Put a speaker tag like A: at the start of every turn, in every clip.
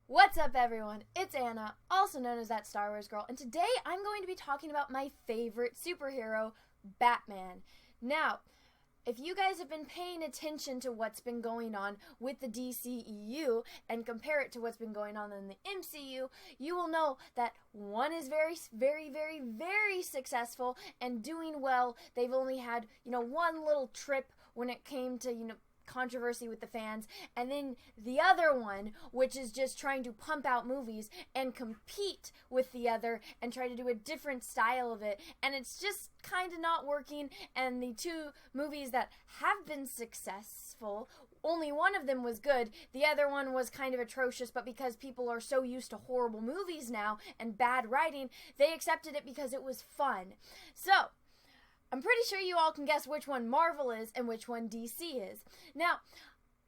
A: What's up, everyone? It's Anna, also known as that Star Wars girl, and today I'm going to be talking about my favorite superhero, Batman. Now, if you guys have been paying attention to what's been going on with the DCEU and compare it to what's been going on in the MCU, you will know that one is very successful and doing well. They've only had, one little trip when it came to, controversy with the fans, and then the other one, which is just trying to pump out movies and compete with the other and try to do a different style of it, and it's just kind of not working. And the two movies that have been successful, only one of them was good, the other one was kind of atrocious, but because people are so used to horrible movies now and bad writing, they accepted it because it was fun. So I'm pretty sure you all can guess which one Marvel is and which one DC is. Now,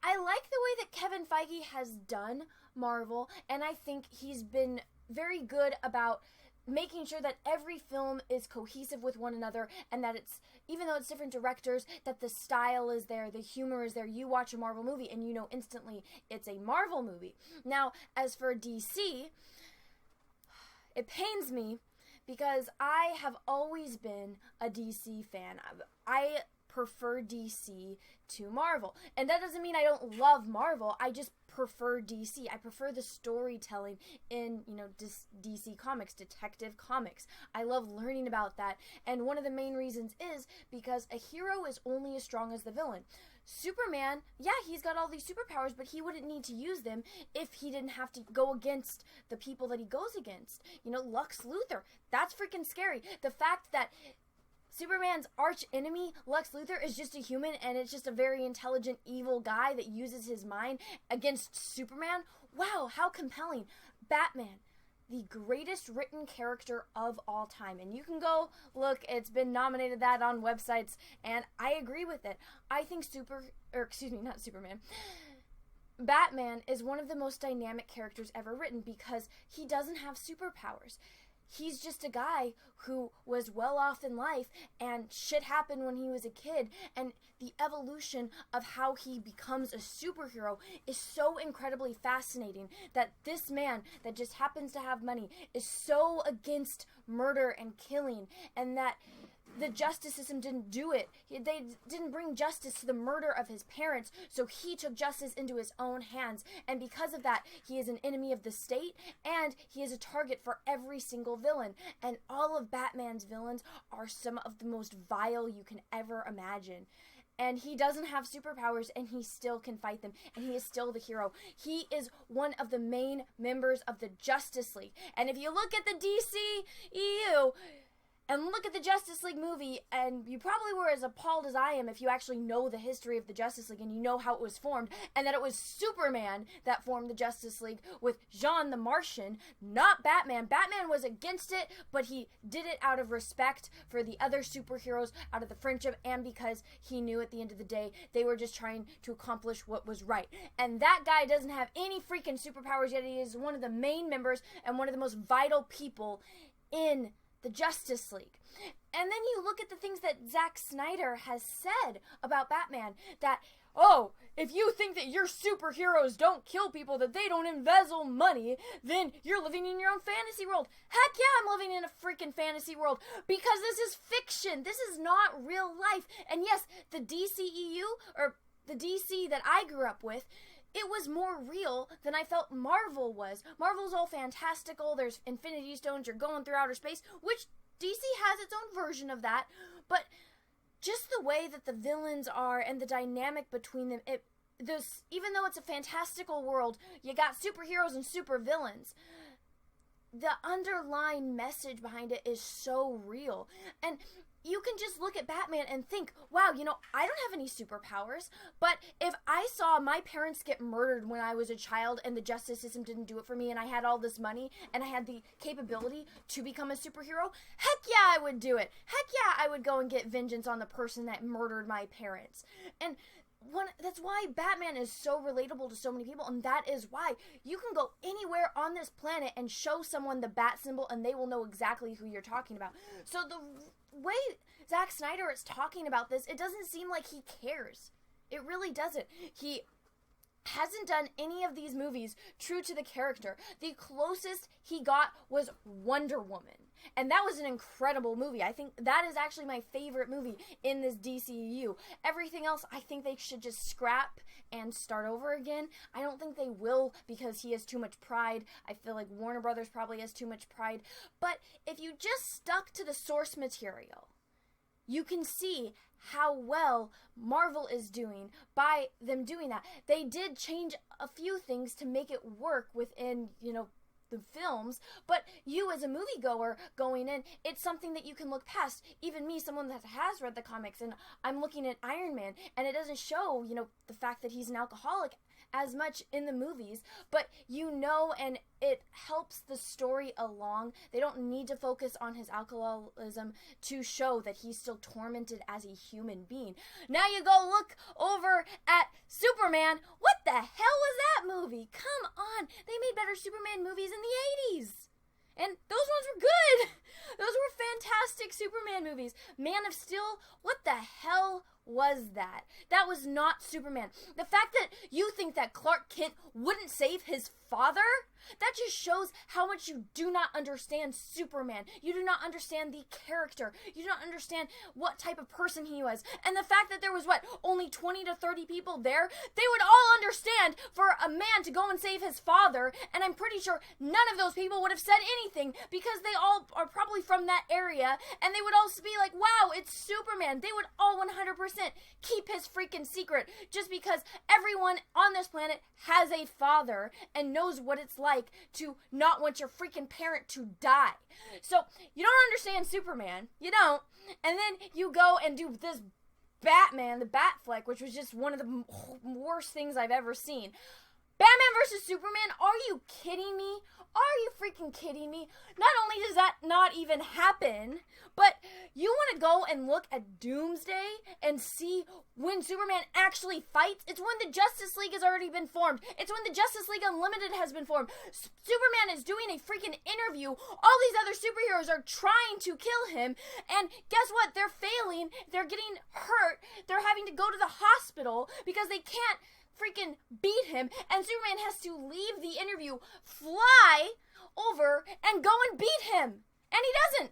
A: I like the way that Kevin Feige has done Marvel, and I think he's been very good about making sure that every film is cohesive with one another, and that it's, even though it's different directors, that the style is there, the humor is there. You watch a Marvel movie and you know instantly it's a Marvel movie. Now, as for DC, it pains me because I have always been a DC fan. I prefer DC to Marvel. And that doesn't mean I don't love Marvel. I just prefer DC. I prefer the storytelling in, DC Comics, Detective Comics. I love learning about that. And one of the main reasons is because a hero is only as strong as the villain. Superman, yeah, he's got all these superpowers, but he wouldn't need to use them if he didn't have to go against the people that he goes against. Lex Luthor, that's freaking scary. The fact that Superman's arch enemy, Lex Luthor, is just a human, and it's just a very intelligent, evil guy that uses his mind against Superman. Wow, how compelling. Batman, the greatest written character of all time. And you can go look, it's been nominated that on websites, and I agree with it. I think Batman is one of the most dynamic characters ever written because he doesn't have superpowers. He's just a guy who was well off in life, and shit happened when he was a kid, and the evolution of how he becomes a superhero is so incredibly fascinating, that this man that just happens to have money is so against murder and killing, and that the justice system didn't do it. They didn't bring justice to the murder of his parents, so he took justice into his own hands. And because of that, he is an enemy of the state, and he is a target for every single villain. And all of Batman's villains are some of the most vile you can ever imagine. And he doesn't have superpowers, and he still can fight them, and he is still the hero. He is one of the main members of the Justice League. And if you look at the DCEU, and look at the Justice League movie, and you probably were as appalled as I am if you actually know the history of the Justice League and you know how it was formed, and that it was Superman that formed the Justice League with Jean the Martian, not Batman. Batman was against it, but he did it out of respect for the other superheroes, out of the friendship, and because he knew at the end of the day they were just trying to accomplish what was right. And that guy doesn't have any freaking superpowers, yet he is one of the main members and one of the most vital people in the Justice League. And then you look at the things that Zack Snyder has said about Batman, that, oh, if you think that your superheroes don't kill people, that they don't embezzle money, then you're living in your own fantasy world. Heck yeah, I'm living in a freaking fantasy world, because this is fiction. This is not real life. And yes, the DCEU, or the DC that I grew up with, it was more real than I felt Marvel was. Marvel's all fantastical. There's Infinity Stones. You're going through outer space, which DC has its own version of that. But just the way that the villains are and the dynamic between them, even though it's a fantastical world, you got superheroes and supervillains. The underlying message behind it is so real. And you can just look at Batman and think, wow, I don't have any superpowers, but if I saw my parents get murdered when I was a child and the justice system didn't do it for me, and I had all this money and I had the capability to become a superhero, heck yeah, I would do it. Heck yeah, I would go and get vengeance on the person that murdered my parents. And that's why Batman is so relatable to so many people, and that is why you can go anywhere on this planet and show someone the bat symbol and they will know exactly who you're talking about. So the way Zack Snyder is talking about this, it doesn't seem like he cares. It really doesn't. He hasn't done any of these movies true to the character. The closest he got was Wonder Woman. And that was an incredible movie. I think that is actually my favorite movie in this DCEU. Everything else, I think they should just scrap and start over again. I don't think they will because he has too much pride. I feel like Warner Brothers probably has too much pride. But if you just stuck to the source material, you can see how well Marvel is doing by them doing that. They did change a few things to make it work within, the films, but you as a moviegoer going in, it's something that you can look past. Even me, someone that has read the comics, and I'm looking at Iron Man, and it doesn't show, the fact that he's an alcoholic as much in the movies, but and it helps the story along. They don't need to focus on his alcoholism to show that he's still tormented as a human being. Now you go look over at Superman. What the hell was that movie? Come on. They made better Superman movies in the 80s. And those ones were good. Those were fantastic Superman movies. Man of Steel, what the hell was that? That was not Superman. The fact that you think that Clark Kent wouldn't save his father, that just shows how much you do not understand Superman. You do not understand the character. You do not understand what type of person he was. And the fact that there was, only 20 to 30 people there, they would all understand for a man to go and save his father, and I'm pretty sure none of those people would have said anything because they all are probably from that area, and they would all be like, wow, it's Superman. They would all 100% keep his freaking secret just because everyone on this planet has a father and knows what it's like to not want your freaking parent to die. So, you don't understand Superman. You don't. And then you go and do this Batman, the Batfleck, which was just one of the worst things I've ever seen. Batman versus Superman? Are you kidding me? Are you freaking kidding me? Not only does that not even happen, but you want to go and look at Doomsday and see when Superman actually fights? It's when the Justice League has already been formed. It's when the Justice League Unlimited has been formed. Superman is doing a freaking interview. All these other superheroes are trying to kill him, and guess what? They're failing. They're getting hurt. They're having to go to the hospital because they can't freaking beat him, and Superman has to leave the interview, fly over, and go and beat him. And he doesn't.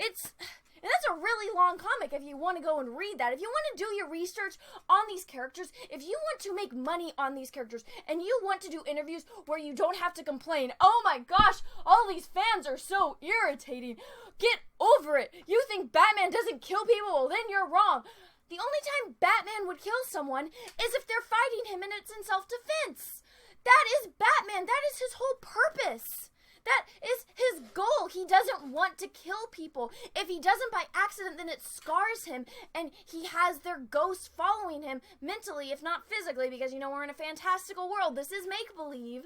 A: And that's a really long comic if you want to go and read that. If you want to do your research on these characters, if you want to make money on these characters, and you want to do interviews where you don't have to complain, oh my gosh, all these fans are so irritating, get over it. You think Batman doesn't kill people? Well, then you're wrong. The only time Batman would kill someone is if they're fighting him and it's in self-defense. That is Batman. That is his whole purpose. That is his goal. He doesn't want to kill people. If he doesn't by accident, then it scars him, and he has their ghosts following him mentally, if not physically, because, we're in a fantastical world. This is make-believe.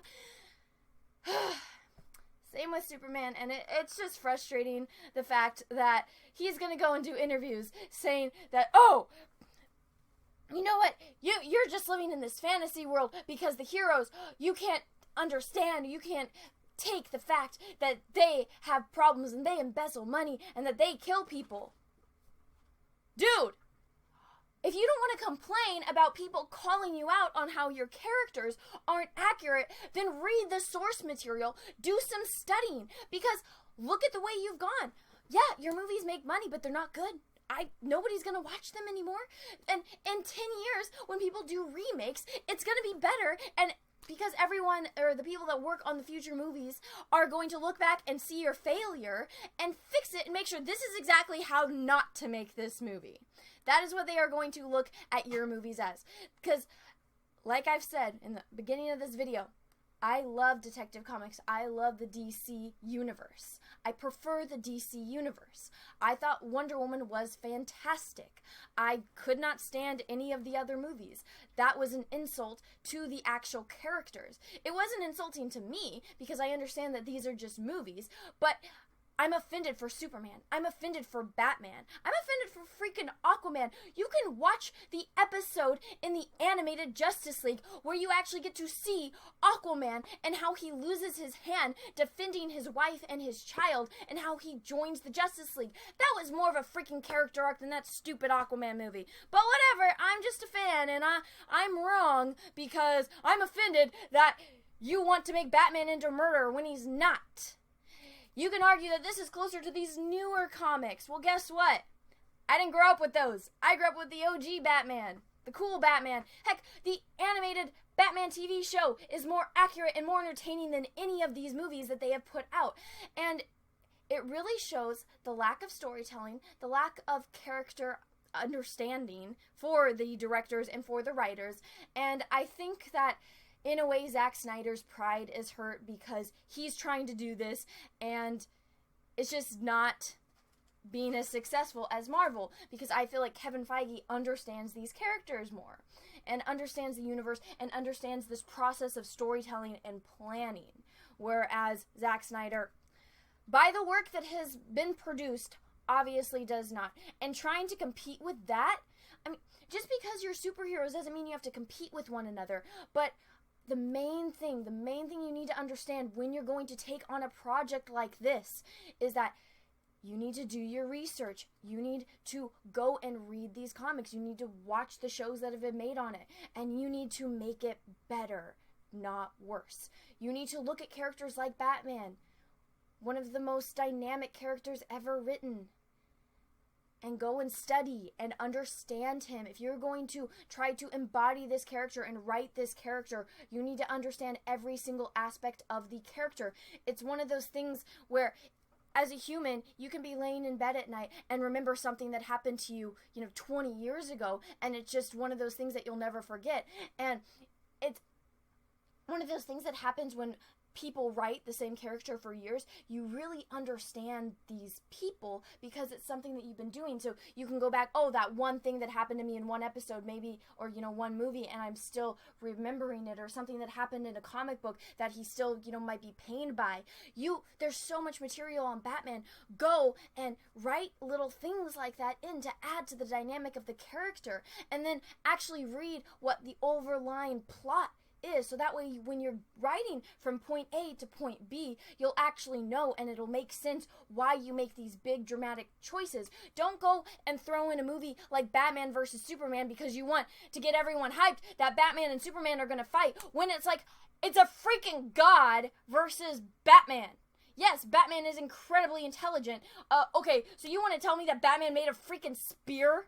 A: Same with Superman, and it's just frustrating, the fact that he's going to go and do interviews saying that, oh, you know what, you're just living in this fantasy world because the heroes, you can't understand, you can't take the fact that they have problems and they embezzle money and that they kill people. Dude! If you don't want to complain about people calling you out on how your characters aren't accurate, then read the source material, do some studying, because look at the way you've gone. Yeah, your movies make money, but they're not good. Nobody's going to watch them anymore. And in 10 years, when people do remakes, it's going to be better, and because everyone, or the people that work on the future movies, are going to look back and see your failure and fix it and make sure this is exactly how not to make this movie. That is what they are going to look at your movies as. Because, like I've said in the beginning of this video, I love Detective Comics. I love the DC universe. I prefer the DC universe. I thought Wonder Woman was fantastic. I could not stand any of the other movies. That was an insult to the actual characters. It wasn't insulting to me because I understand that these are just movies, but I'm offended for Superman. I'm offended for Batman. I'm offended for freaking Aquaman. You can watch the episode in the animated Justice League where you actually get to see Aquaman and how he loses his hand defending his wife and his child and how he joins the Justice League. That was more of a freaking character arc than that stupid Aquaman movie. But whatever, I'm just a fan and I'm wrong because I'm offended that you want to make Batman into a murderer when he's not. You can argue that this is closer to these newer comics. Well, guess what? I didn't grow up with those. I grew up with the OG Batman, the cool Batman. Heck, the animated Batman TV show is more accurate and more entertaining than any of these movies that they have put out. And it really shows the lack of storytelling, the lack of character understanding for the directors and for the writers. And I think that in a way, Zack Snyder's pride is hurt because he's trying to do this and it's just not being as successful as Marvel, because I feel like Kevin Feige understands these characters more and understands the universe and understands this process of storytelling and planning, whereas Zack Snyder, by the work that has been produced, obviously does not. And trying to compete with that, I mean, just because you're superheroes doesn't mean you have to compete with one another, but the main thing you need to understand when you're going to take on a project like this is that you need to do your research. You need to go and read these comics. You need to watch the shows that have been made on it. And you need to make it better, not worse. You need to look at characters like Batman, one of the most dynamic characters ever written, and go and study and understand him. If you're going to try to embody this character and write this character, you need to understand every single aspect of the character. It's one of those things where, as a human, you can be laying in bed at night and remember something that happened to you, 20 years ago, and it's just one of those things that you'll never forget. And it's one of those things that happens when people write the same character for years. You really understand these people because it's something that you've been doing. So you can go back, oh, that one thing that happened to me in one episode, maybe, or, one movie, and I'm still remembering it, or something that happened in a comic book that he still, might be pained by. There's so much material on Batman. Go and write little things like that in to add to the dynamic of the character, and then actually read what the overlying plot is, so that way when you're writing from point A to point B, you'll actually know and it'll make sense why you make these big dramatic choices. Don't go and throw in a movie like Batman versus Superman because you want to get everyone hyped that Batman and Superman are gonna fight, when it's like, it's a freaking god versus Batman. Yes, Batman is incredibly intelligent. Okay, so you want to tell me that Batman made a freaking spear?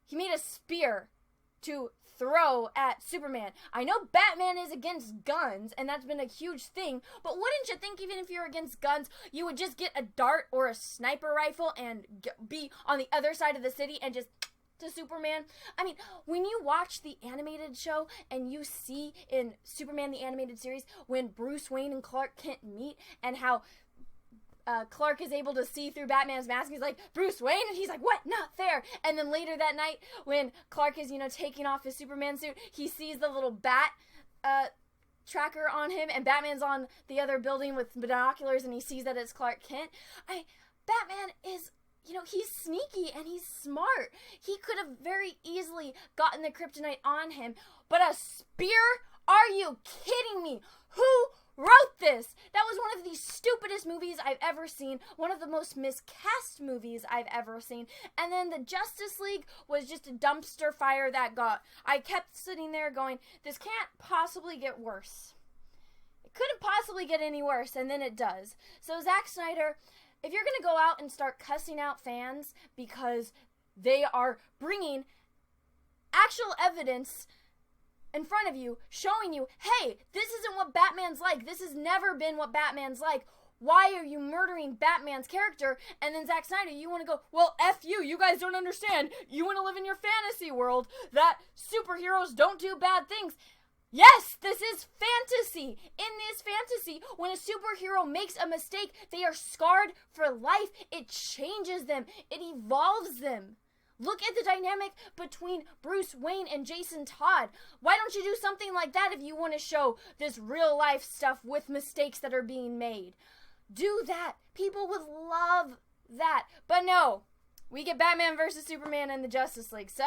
A: He made a spear to throw at Superman. I know Batman is against guns, and that's been a huge thing, but wouldn't you think even if you're against guns, you would just get a dart or a sniper rifle and be on the other side of the city and just to Superman? I mean, when you watch the animated show and you see in Superman the Animated Series when Bruce Wayne and Clark Kent meet and how Clark is able to see through Batman's mask. He's like, Bruce Wayne? And he's like, what? Not fair. And then later that night, when Clark is, taking off his Superman suit, he sees the little bat tracker on him, and Batman's on the other building with binoculars, and he sees that it's Clark Kent. Batman is, he's sneaky and he's smart. He could have very easily gotten the kryptonite on him, but a spear? Are you kidding me? Who wrote this? That was one of the stupidest movies I've ever seen, one of the most miscast movies I've ever seen, and then the Justice League was just a dumpster fire I kept sitting there going, this can't possibly get worse. It couldn't possibly get any worse, and then it does. So Zack Snyder, if you're gonna go out and start cussing out fans because they are bringing actual evidence in front of you, showing you, hey, this isn't what Batman's like. This has never been what Batman's like. Why are you murdering Batman's character? And then Zack Snyder, you want to go, well, F you. You guys don't understand. You want to live in your fantasy world that superheroes don't do bad things. Yes, this is fantasy. In this fantasy, when a superhero makes a mistake, they are scarred for life. It changes them. It evolves them. Look at the dynamic between Bruce Wayne and Jason Todd. Why don't you do something like that if you want to show this real life stuff with mistakes that are being made? Do that. People would love that. But no, we get Batman versus Superman and the Justice League. So,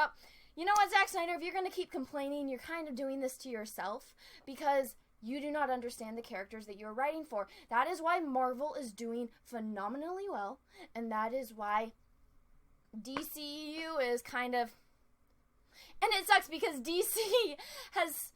A: you know what, Zack Snyder, if you're going to keep complaining, you're kind of doing this to yourself because you do not understand the characters that you're writing for. That is why Marvel is doing phenomenally well, and that is why DCEU is kind of... And it sucks because DC has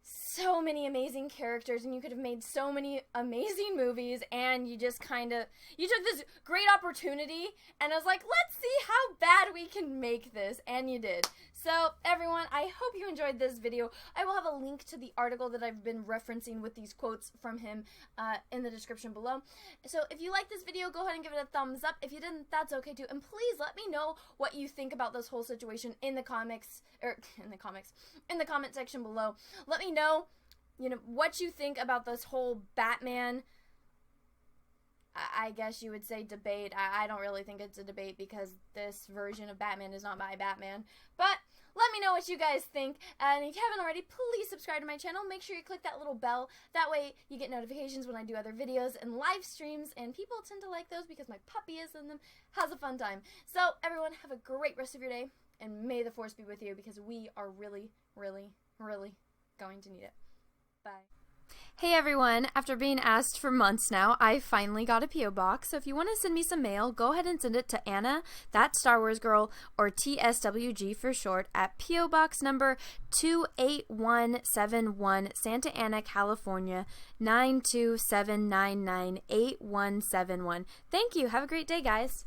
A: so many amazing characters, and you could have made so many amazing movies, and you just kind of, you took this great opportunity, and I was like, let's see how bad we can make this, and you did. So, everyone, I hope you enjoyed this video. I will have a link to the article that I've been referencing with these quotes from him in the description below. So, if you liked this video, go ahead and give it a thumbs up. If you didn't, that's okay too. And please let me know what you think about this whole situation in the comment section below. Let me know, what you think about this whole Batman, I guess you would say, debate. I don't really think it's a debate because this version of Batman is not my Batman. But let me know what you guys think. And if you haven't already, please subscribe to my channel. Make sure you click that little bell. That way you get notifications when I do other videos and live streams. And people tend to like those because my puppy is in them. Has a fun time. So everyone, have a great rest of your day. And may the force be with you because we are really, really, really going to need it. Bye. Hey everyone, after being asked for months now, I finally got a P.O. box, so if you want to send me some mail, go ahead and send it to Anna, that Star Wars girl, or TSWG for short, at P.O. Box number 28171, Santa Ana, California, 927998171. Thank you, have a great day, guys.